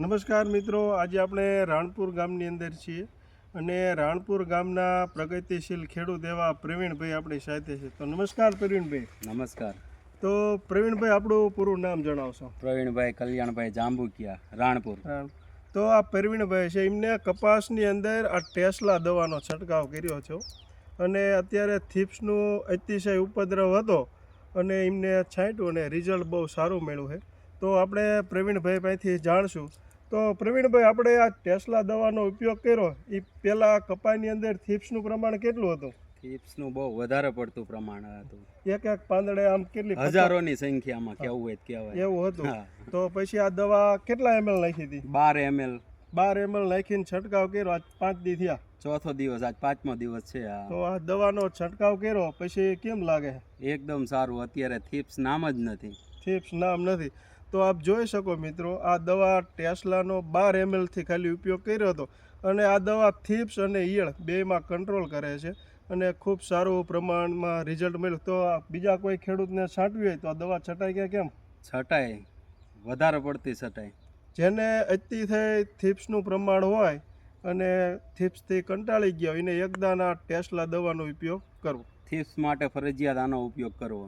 નમસ્કાર મિત્રો, આજે આપણે રાણપુર ગામની અંદર છીએ અને રાણપુર ગામના પ્રગતિશીલ ખેડૂત એવા પ્રવીણભાઈ આપણી સાથે છે. તો નમસ્કાર પ્રવીણભાઈ. નમસ્કાર. તો પ્રવીણભાઈ, આપણું પૂરું નામ જણાવશો? પ્રવીણભાઈ કલ્યાણભાઈ જાંબુકિયા, રાણપુર. તો આ પ્રવીણભાઈ છે, એમને કપાસની અંદર આ ટેસ્લા દવાનો છંટકાવ કર્યો છે અને અત્યારે થીપ્સનું અતિશય ઉપદ્રવ હતો અને એમને છાંટ્યું અને રિઝલ્ટ બહુ સારું મળ્યું છે. તો આપણે પ્રવીણભાઈ પાસેથી જાણશું. તો પ્રવીણભાઈ, આપણે આ ટેસ્લા દવાનો ઉપયોગ કર્યો એ પહેલાં કપાસની અંદર થીપ્સનું પ્રમાણ કેટલું હતું? થીપ્સનું બહુ વધારે પડતું પ્રમાણ હતું. એક પાંદડે આમ કેટલી હજારોની સંખ્યામાં કેવું હોય કહેવાય એવું હતું. તો પછી આ દવા કેટલા ml નાખી હતી? 12 ml. 12 ml નાખીને છંટકાવ કર્યો. આજ 5 દી થયા, ચોથો દિવસ, આજ 5મો દિવસ છે. તો આ દવાનો છંટકાવ કર્યો પછી કેમ લાગે? એકદમ સારું. અત્યારે થીપ્સ નામ જ નથી. થીપ્સ નામ નથી. તો આપ જોઈ શકો મિત્રો, આ દવા ટેસ્લાનો 12 ml થી ખાલી ઉપયોગ કર્યો હતો અને આ દવા થીપ્સ અને ઈયળ બેમાં કંટ્રોલ કરે છે અને ખૂબ સારું પ્રમાણમાં રિઝલ્ટ મળ્યું. તો બીજા કોઈ ખેડૂતને છાંટવી હોય તો આ દવા છટાય કે કેમ? છટાય, વધારે પડતી છટાય. જેને અતિથી થીપ્સનું પ્રમાણ હોય અને થીપ્સથી કંટાળી ગયા એને એકદાના ટેસ્લા દવાનો ઉપયોગ કરવો. થીપ્સ માટે ફરજિયાત આનો ઉપયોગ કરવો.